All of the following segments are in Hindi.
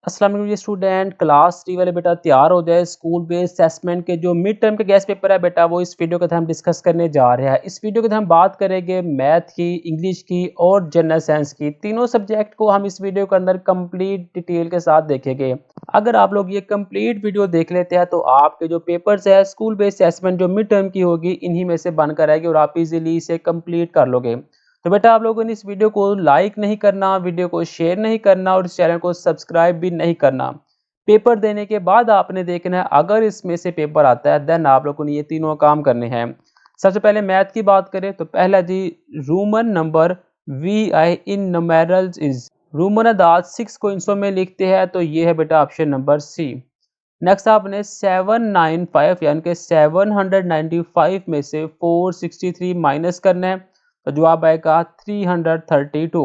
अस्सलाम वालेकुम स्टूडेंट। क्लास 3 वाले बेटा तैयार हो जाए। स्कूल बेस्ड असेसमेंट के जो मिड टर्म के गेस्ट पेपर है बेटा वो इस वीडियो के अंदर हम डिस्कस करने जा रहे हैं। इस वीडियो के अंदर हम बात करेंगे मैथ की, इंग्लिश की और जनरल साइंस की। तीनों सब्जेक्ट को हम इस वीडियो के अंदर कंप्लीट डिटेल के साथ देखेंगे। अगर आप लोग ये कंप्लीट वीडियो देख लेते हैं तो आपके जो पेपर्स है स्कूल बेस्ड असेसमेंट जो मिड टर्म की होगी इन्हीं में से बनकर आएगी और आप इजीली इसे कंप्लीट कर लोगे। तो बेटा आप लोगों ने इस वीडियो को लाइक नहीं करना, वीडियो को शेयर नहीं करना और इस चैनल को सब्सक्राइब भी नहीं करना। पेपर देने के बाद आपने देखना है, अगर इसमें से पेपर आता है देन आप लोगों ने ये तीनों काम करने हैं। सबसे पहले मैथ की बात करें तो पहला जी, Roman number V I in numerals is. Roman अदाद 6 को इंचों में लिखते हैं तो ये है बेटा ऑप्शन नंबर सी। नेक्स्ट आपने 795 यानी कि 795 में से 463 माइनस करना है तो जवाब आएगा 332।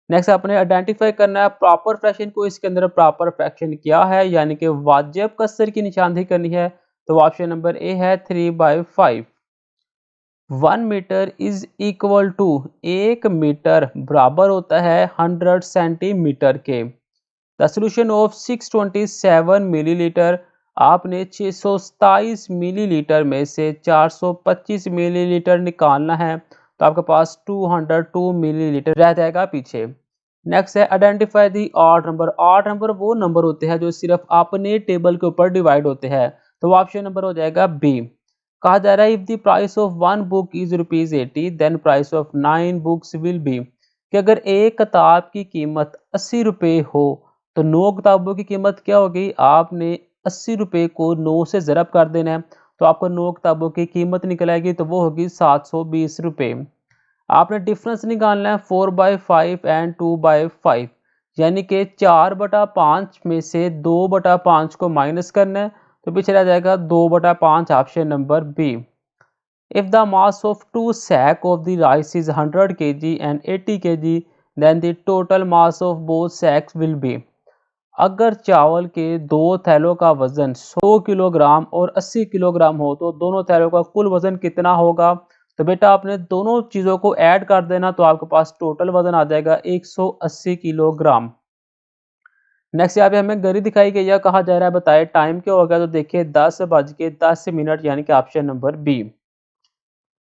नेक्स्ट आपने आइडेंटिफाई करना है प्रॉपर फ्रैक्शन को, इसके अंदर प्रॉपर फ्रैक्शन क्या है यानी कि वाजिब कसर की निशानदेही करनी है तो ऑप्शन नंबर ए है 3/5। 1 metre is equal to, 1 metre बराबर होता है 100 सेंटीमीटर के। द सोल्यूशन ऑफ 627 मिलीलीटर, आपने 627 मिलीलीटर में से 425 मिलीलीटर निकालना है तो आपके पास 202 मिलीलीटर रह जाएगा पीछे। नेक्स्ट है identify the odd number. Odd number वो नंबर होते हैं जो सिर्फ अपने टेबल के ऊपर डिवाइड होते हैं तो ऑप्शन नंबर हो जाएगा बी। कहा जा रहा है if the price of 1 book is ₹80 then price of 9 books will be, कि अगर एक किताब की कीमत 80 रुपये हो तो 9 किताबों की कीमत क्या होगी। आपने 80 रुपये को 9 से ज़रब कर देना है तो आपको 9 किताबों की कीमत निकल आएगी तो वो होगी 720 रुपये। आपने डिफरेंस निकालना है 4/5 एंड 2/5, यानी कि 4/5 में से 2/5 को माइनस करना है तो पीछे रह जाएगा 2/5, option number B. If the mass of two sack of the rice is 100 kg and 80 kg, then the total mass of both sacks will be। अगर चावल के दो थैलों का वजन 100 किलोग्राम और 80 किलोग्राम हो तो दोनों थैलों का कुल वजन कितना होगा। तो बेटा आपने दोनों चीज़ों को ऐड कर देना तो आपके पास टोटल वजन आ जाएगा 180 किलोग्राम। नेक्स्ट यहाँ पे हमें घड़ी दिखाई गई है, कहा जा रहा है बताए टाइम क्या होगा तो देखिए 10:10 यानी कि ऑप्शन नंबर बी।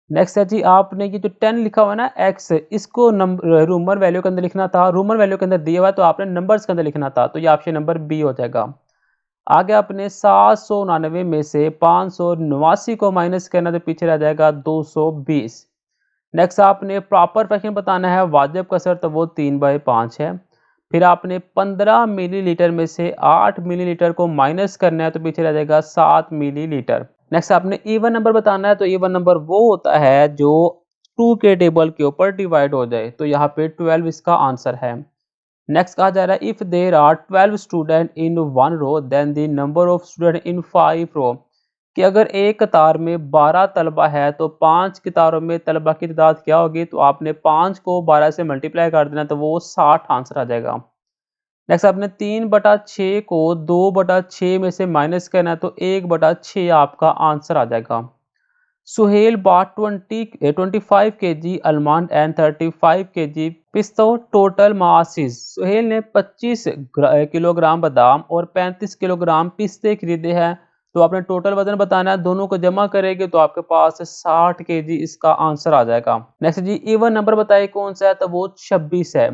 नेक्स्ट है जी, आपने ये जो 10 लिखा हुआ है ना एक्स, इसको नंबर रोमन वैल्यू के अंदर लिखना था, रोमन वैल्यू के अंदर दिया हुआ है तो आपने नंबर्स के अंदर लिखना था तो ये ऑप्शन नंबर बी हो जाएगा। आगे आपने 799 में से 589 को माइनस करना तो पीछे रह जाएगा 220। नेक्स्ट आपने प्रॉपर फ्रैक्शन बताना है, वाजिब कसर तो वो 3/5 है। फिर आपने 15 मिलीलीटर में से 8 मिलीलीटर को माइनस करना है तो पीछे रह जाएगा 7 मिलीलीटर। नेक्स्ट आपने इवन नंबर बताना है तो इवन नंबर वो होता है जो 2 के टेबल के ऊपर डिवाइड हो जाए तो यहाँ पे 12 इसका आंसर है। नेक्स्ट कहा जा रहा है if there are 12 student in 1 row then the number of student in 5 row, कि अगर एक कतार में 12 तलबा है तो 5 कतारों में तलबा की तादाद क्या होगी। तो आपने 5 को 12 से मल्टीप्लाई कर देना तो वो 60 आंसर आ जाएगा। नेक्स्ट आपने 3/6 को 2/6 में से माइनस करना है तो 1/6 आपका आंसर आ जाएगा। Suhail bought 25 kg almond and 35 kg pista, total mass is. Suhail ने 25 किलोग्राम बादाम और 35 किलोग्राम पिस्ते खरीदे हैं तो आपने टोटल वजन बताना है, दोनों को जमा करेंगे तो आपके पास 60 kg इसका आंसर आ जाएगा। नेक्स्ट जी, इवन नंबर बताइए कौन सा है तो वो 26 है।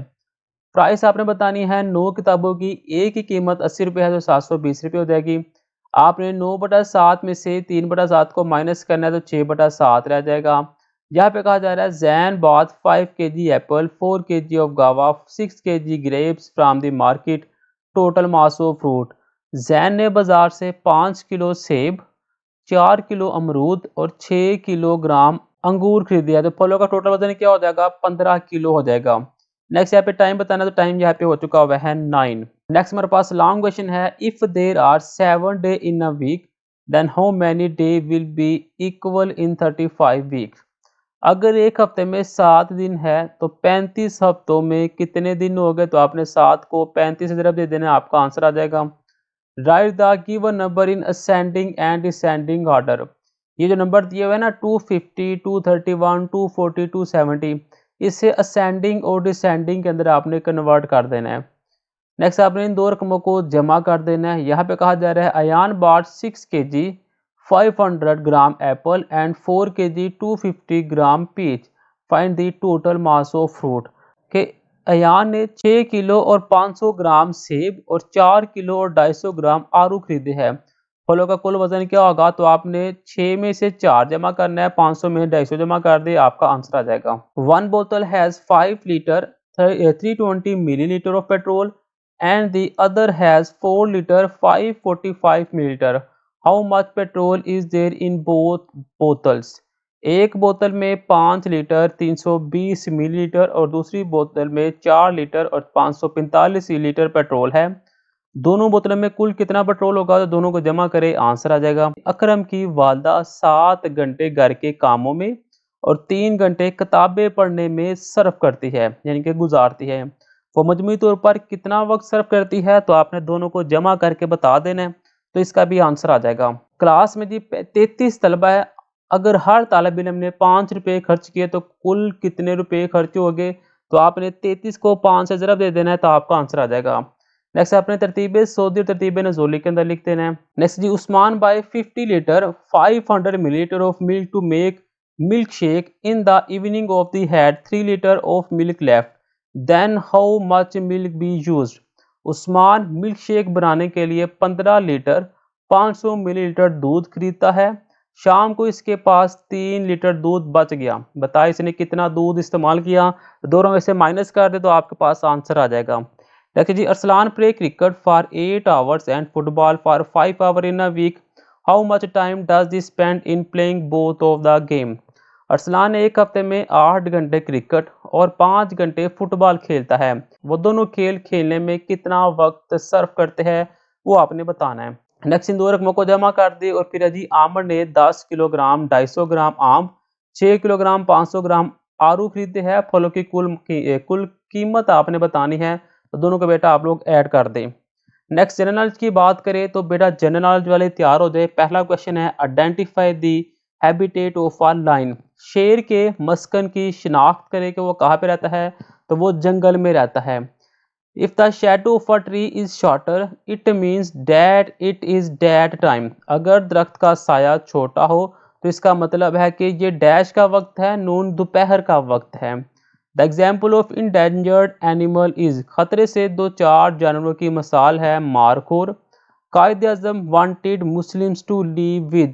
प्राइस आपने बतानी है 9 किताबों की, एक की कीमत 80 रुपये है तो 720 रुपये हो जाएगी। आपने 9/7 में से 3/7 को माइनस करना है तो 6/7 रह जाएगा। यहाँ पे कहा जा रहा है Jain bought 5 kg apple, 4 kg of guava, 6 kg grapes from the market, total mass of fruit. Jain ने बाजार से 5 किलो सेब, 4 किलो अमरूद और 6 किलोग्राम अंगूर खरीदे हैं तो फलों का टोटल वजन क्या हो जाएगा, 15 किलो हो जाएगा। नेक्स्ट यहाँ पे टाइम बताना तो टाइम यहाँ पे हो चुका हुआ है 9। नेक्स्ट हमारे पास लॉन्ग क्वेश्चन है if there are 7 day in a week then how many day will be equal in 35 week. अगर एक हफ्ते में 7 दिन है तो 35 हफ्तों में कितने दिन हो गए। तो आपने 7 को 35 से ज़रब दे देना, आपका आंसर आ जाएगा। Right the given number in ascending and descending order. ये जो नंबर दिए हुए हैं ना 250, 231, 240, 270, इसे असेंडिंग और डिसेंडिंग के अंदर आपने कन्वर्ट कर देना है। नेक्स्ट आपने इन दो रकमों को जमा कर देना है। यहाँ पे कहा जा रहा है Ayaan bought 6 kg 500 gram apple and 4 kg 250 gram peach, find the total mass of fruit. के अयान ने 6 किलो और 500 ग्राम सेब और 4 किलो और 250 ग्राम आलू खरीदे हैं। फलों का कुल वजन क्या होगा? तो आपने 6 में से 4 जमा करना है, 500 में 250 जमा कर दे, आपका आंसर आ जाएगा। वन बोतल has 5 litre 320 millilitre of petrol and the other has 4 liter 545 milliliter. How much petrol is there in both bottles? एक बोतल में 5 लीटर 320 मिलीलीटर और दूसरी बोतल में 4 लीटर और 545 लीटर पेट्रोल है। दोनों बोतलों में कुल कितना पेट्रोल होगा? तो दोनों को जमा करें, आंसर आ जाएगा। अकरम की वालदा 7 घंटे घर के कामों में और 3 घंटे किताबें पढ़ने में सर्फ करती है, यानी कि गुजारती है। वो मजमूई तौर पर कितना वक्त सर्फ करती है? तो आपने दोनों को जमा करके बता देना है, तो इसका भी आंसर आ जाएगा। क्लास में जी 33 तलबा है, अगर हर तालिब इल्म ने 5 रुपये खर्च किए तो कुल कितने रुपए खर्च हो गए? तो आपने 33 को 5 से ज़रब दे देना है, तो आपका आंसर आ जाएगा। नेक्स्ट आपने तरतीब सऊदी और तरतीब नज़ोली के अंदर लिख देना है। नेक्स्ट जी Usman buy 50 litre 500 millilitre of milk to make milkshake in the evening of the had 3 litre of milk left, then how much milk be used. Usman milkshake बनाने के लिए 15 लीटर 500 मिलीलीटर दूध खरीदता है। शाम को इसके पास 3 लीटर दूध बच गया, बताए इसने कितना दूध इस्तेमाल किया? दोनों में से माइनस कर दे तो आपके पास आंसर आ जाएगा। देखिए जी Arsalan play cricket for 8 hours and football for 5 hour in a week, how much time does this spend in playing both of the game. Arsalan एक हफ्ते में 8 घंटे क्रिकेट और 5 घंटे फुटबॉल खेलता है। वो दोनों खेल खेलने में कितना वक्त सर्फ करते हैं, वो आपने बताना है। नेक्स्ट इन दो रकमों को जमा कर दी और फिर जी आमर ने 10 किलोग्राम 250 ग्राम आम 6 किलोग्राम 500 ग्राम आलू खरीदे हैं। फलों की कुल कीमत आपने बतानी है, तो दोनों को बेटा आप लोग ऐड कर दें। नेक्स्ट जनरल नॉलेज की बात करें तो बेटा जनरल नॉलेज वाले तैयार हो जाए। पहला क्वेश्चन है identify the habitat of a lion. शेर के मस्कन की शिनाख्त करें कि वो कहाँ पे रहता है, तो वो जंगल में रहता है। If the shadow of a tree is shorter it means that it is that time. अगर दरख्त का साया छोटा हो तो इसका मतलब है कि ये डैश का वक्त है, नून दोपहर का वक्त है। The example of endangered animal is, खतरे से दो चार जानवरों की मिसाल है मारखोर। Quaid Azam wanted Muslims to live with,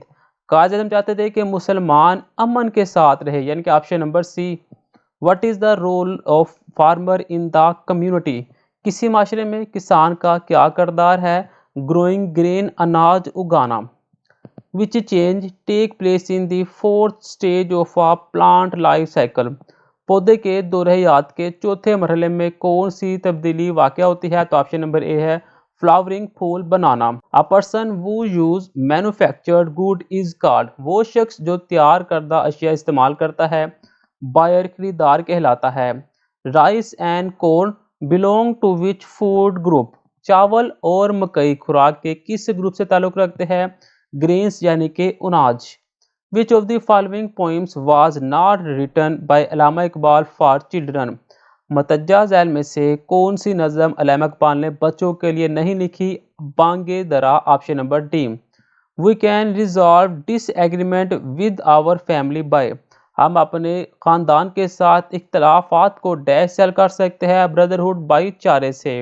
Quaid Azam चाहते थे कि मुसलमान अमन के साथ रहे, यानी कि option number C. What is the role of farmer in the community, किसी माशरे में किसान का क्या किरदार है? ग्रोइंग ग्रेन, अनाज उगाना। Which change take place in the fourth stage of a plant life cycle, पौधे के दोरहियात के चौथे मरहले में कौन सी तब्दीली वाक़या होती है? तो ऑप्शन नंबर ए है फ्लावरिंग, फूल बनाना। A person who use manufactured good is called, वो शख्स जो तैयार करदा अशिया इस्तेमाल करता है बायर, खरीदार कहलाता है। Rice and corn belong to which food group, चावल और मकई खुराक के किस ग्रुप से ताल्लुक़ रखते हैं? ग्रेन्स यानी कि अनाज। Which of the following poems was not written by Allama Iqbal for children, मतज्जा झैल में से कौन सी नज़म अल्लामा इकबाल ने बच्चों के लिए नहीं लिखी? बांगे दरा, option number D. We can resolve disagreement with our family by, हम अपने ख़ानदान के साथ इख्तलाफात को डैश सेल कर सकते हैं ब्रदरहुड भाईचारे से।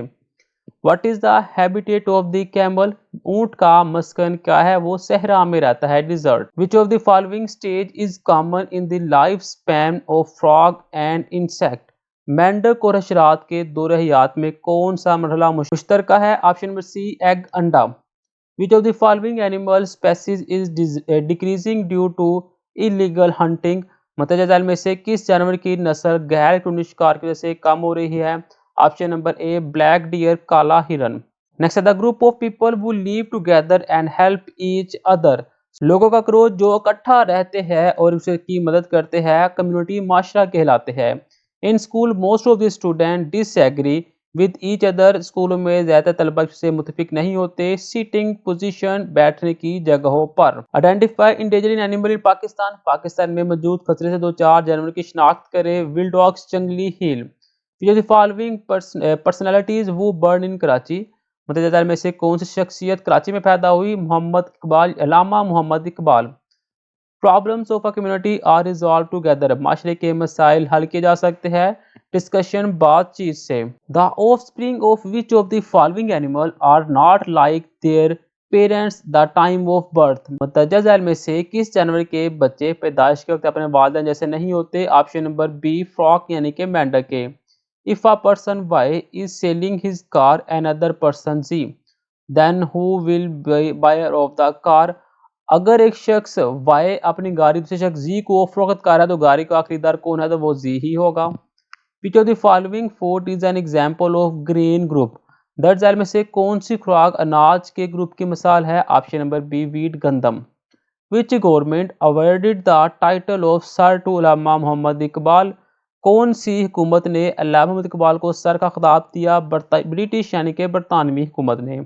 What is the habitat of the camel, ऊंट का मस्कन क्या है? वो सहरा में रहता है, desert. Which of the following stage is common in the life span of frog and insect, मेंढक और हशरात के दोरहियात में कौन सा मरहला मुश्तरका है? ऑप्शन नंबर सी एग, अंडा। Which of the following animal species is decreasing due to illegal hunting, मतदजा झैल में से किस जानवर की नस्ल गैर कानूनी शिकार की वजह से कम हो रही है? Option number A black deer, काला हिरन। Next the group of people who live together and help each other, लोगों का क्रोध जो इकट्ठा रहते हैं और उसकी मदद करते हैं कम्युनिटी माशरा कहलाते हैं। In school most of the student disagree with each other, स्कूलों में ज़्यादा तलबा से मुतफिक नहीं होते सीटिंग पोजीशन, बैठने की जगहों पर। Identify endangering animal in Pakistan, Pakistan में मौजूद खतरे से दो चार जानवरों की शिनाख्त करें। विल डॉग्स, जंगली हील। The following personalities who born in Karachi, मुतज़्ज़र में से कौन सी शख्सियत कराची में पैदा हुई? Mohammad Iqbal, Allama Mohammad Iqbal. Problems of a community are resolve together, माशरे के मसाइल हल किए जा सकते हैं डिस्कशन बातचीत से। The offspring of which of the following animal are not like their parents the time of birth, मुतज्जा झैल में से किस जानवर के बच्चे पैदाइश के वक्त अपने वालिदैन जैसे नहीं होते? ऑप्शन नंबर बी फ्रॉक यानी कि मेंढक के। If a person Y is selling his car another person G, then who will buyer of the car, अगर एक शख्स वाई अपनी गाड़ी दूसरे शख्स जी को फरोख्त कर रहा है तो गाड़ी का खरीदार कौन है? तो वो जी ही होगा। विच of the following food is an example of grain group, दर्ज झैल में से कौन सी खुराक अनाज के ग्रुप की मिसाल है? ऑप्शन नंबर बी वीट गंदम। Which government awarded the title of sir to Allama Mohammad Iqbal, कौन सी हुकूमत ने अल्लामा मोहम्मद इकबाल को सर का खिताब दिया? ब्रिटिश यानी कि बरतानवी हुकूमत ने।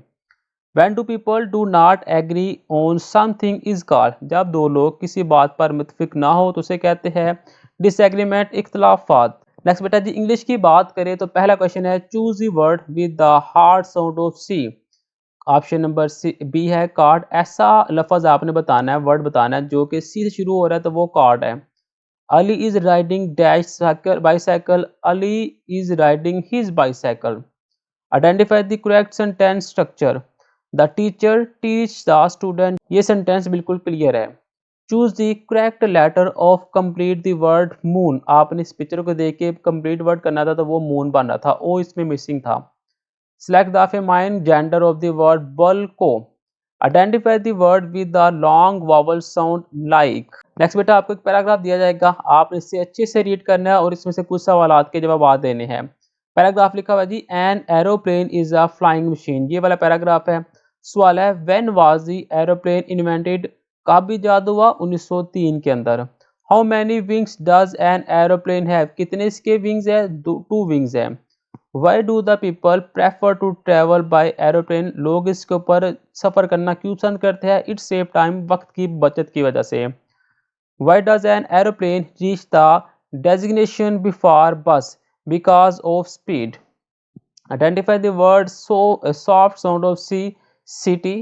When do people do not agree on something is called, जब दो लोग किसी बात पर मुतफिक ना हो तो उसे कहते हैं डिसएग्रीमेंट, इख्तलाफात। नेक्स्ट बेटा जी इंग्लिश की बात करें तो पहला क्वेश्चन है choose the word with the hard sound of C, option number C B है कार्ड। ऐसा लफज आपने बताना है, वर्ड बताना है जो कि सी से शुरू हो रहा है तो वो कार्ड है। Ali is riding dash cycle bicycle, Ali is riding his bicycle. Identify the correct sentence structure, the teacher teach the student, ये सेंटेंस बिल्कुल क्लियर है। Choose the correct letter of complete the word moon, आपने इस पिक्चर को देख के कंप्लीट वर्ड करना था तो वो मून बन रहा था, ओ इसमें मिसिंग था। Select the famine gender of the word बल को, identify the word with the long vowel sound like. Next बेटा आपको एक पैराग्राफ दिया जाएगा, आपने इससे अच्छे से रीड करना है और इसमें से कुछ सवाल के जवाब देने हैं। पैराग्राफ लिखा हुआ जी an aeroplane is a flying machine, ये वाला पैराग्राफ है। सवाल है when was the aeroplane invented, कब इजाद हुआ? 1903 के अंदर। How many wings does an aeroplane have, कितने इसके विंग्स है? टू विंग्स है। Why do the people prefer to travel by aeroplane, लोग इसके ऊपर सफ़र करना क्यों पसंद करते हैं? इट सेव टाइम, वक्त की बचत की वजह से। Why does an aeroplane reach the designation before bus, because of speed. Identify the word so a soft sound of C, city.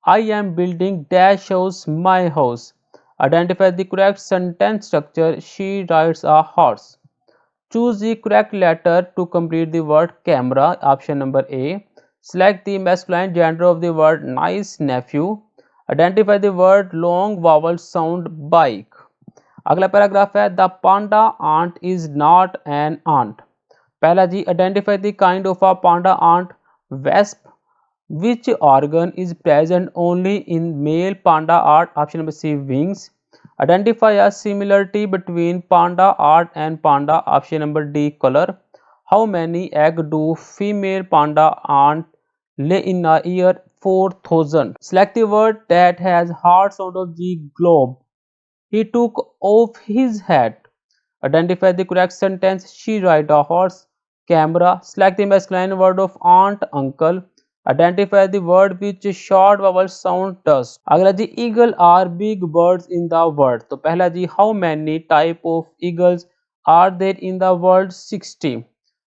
I am building dash house, my house. Identify the correct sentence structure. She rides a horse. Choose the correct letter to complete the word camera. Option number A. Select the masculine gender of the word nice nephew. Identify the word long vowel sound bike. अगला पैराग्राफ है the panda ant is not an ant. पहला जी identify the kind of a panda ant, wasp. Which organ is present only in male panda ant, option number C wings. Identify a similarity between panda ant and panda, option number D colour. How many egg do female panda ant lay in a year? 4000। Select the word that has hard sound of G, globe. He took off his hat. Identify the correct sentence. She ride a horse. Camera. Select the masculine word of aunt, uncle. Identify the word which short vowel sound does. अगला जी eagle are big birds in the world. तो पहला जी how many type of eagles are there in the world? 60.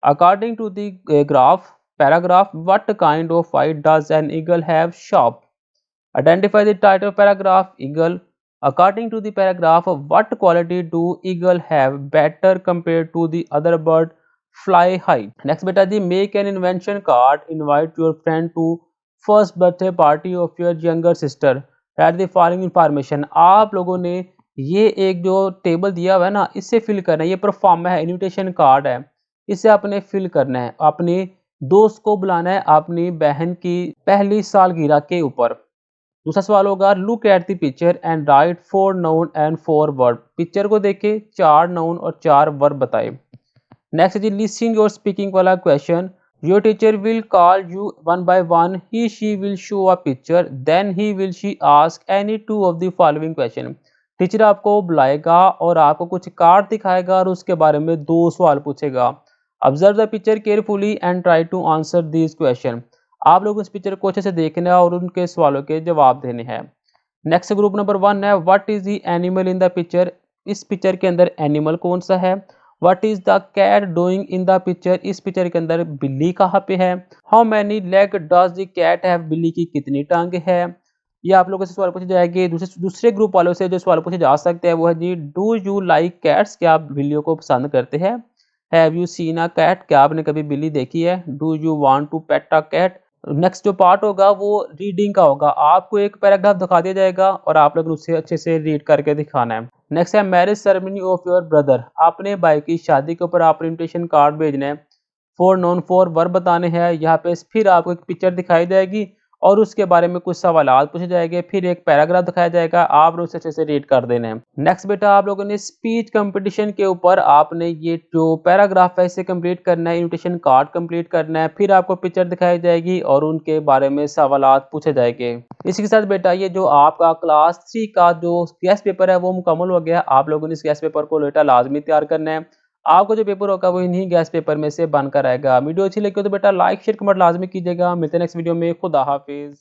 According to the paragraph, what kind of eye does an eagle have? Sharp. Identify the title of paragraph, eagle. According to the paragraph, what quality do eagle have better compared to the other bird? Fly high. Next beta ji, make an invention card. Invite your friend to first birthday party of your younger sister. Write the following information. आप लोगों ने ये एक जो टेबल दिया हुआ है ना, इससे फिल करना है। ये परफॉर्म है, इन्विटेशन कार्ड है, इसे आपने फिल करना है। अपने दोस्त को बुलाना है अपनी बहन की पहली सालगिरह के ऊपर। दूसरा सवाल होगा look at the picture and write 4 noun and 4 verb. Picture को देखे 4 नाउन और 4 वर्ब बताए। नेक्स्ट जी लिसनिंग और स्पीकिंग वाला question. Your teacher will call you one by one, he she will show a picture, then he will she ask any two of the following question. Teacher आपको बुलाएगा और आपको कुछ कार्ड दिखाएगा और उसके बारे में 2 सवाल पूछेगा। Observe the picture carefully and try to answer this question. आप लोग इस पिक्चर को अच्छे से देखना है और उनके सवालों के जवाब देने हैं। नेक्स्ट ग्रुप नंबर 1 है what is the animal in the picture. इस पिक्चर के अंदर एनिमल कौन सा है? What is the cat doing in the picture, इस पिक्चर के अंदर बिल्ली कहाँ पे है। How many leg does the cat have, बिल्ली की कितनी टांगे है। ये आप लोगों से सवाल पूछे जाएंगे। दूसरे दूसरे ग्रुप वालों से जो सवाल पूछे जा सकते हैं वो है जी, डू यू लाइक कैट्स, क्या आप बिल्लियों को पसंद करते हैं। Have you seen a cat, क्या आपने कभी बिल्ली देखी है। Do you want to pet a cat. Next जो पार्ट होगा वो रीडिंग का होगा। आपको एक पैराग्राफ दिखा दिया जाएगा और आप लोग उसे अच्छे से रीड करके दिखाना है। नेक्स्ट है marriage ceremony of your brother, अपने भाई की शादी के ऊपर आपने इनविटेशन कार्ड भेजना है। फोर नॉन फोर वर्ब बताने हैं यहाँ पे। फिर आपको एक पिक्चर दिखाई जाएगी और उसके बारे में कुछ सवाल पूछे जाएंगे, फिर एक पैराग्राफ दिखाया जाएगा, आपने उसे अच्छे से रीड कर देना है। नेक्स्ट बेटा आप लोगों ने स्पीच कंपटीशन के ऊपर आपने ये जो पैराग्राफ है इसे कंप्लीट करना है, इनविटेशन कार्ड कंप्लीट करना है, फिर आपको पिक्चर दिखाई जाएगी और उनके बारे में सवाल पूछे जाएंगे। इसी के साथ बेटा ये जो आपका क्लास 3 का जो गेस्ट पेपर है वो मुकम्मल हो गया। आप लोगों ने इस गेस्ट पेपर को बेटा लाजमी तैयार करना है। आपको जो पेपर होगा वो इन्हीं गैस पेपर में से बनकर आएगा। वीडियो अच्छी लगी हो तो बेटा लाइक शेयर कमेंट लाजमी कीजिएगा। मिलते हैं नेक्स्ट वीडियो में। खुदा हाफिज।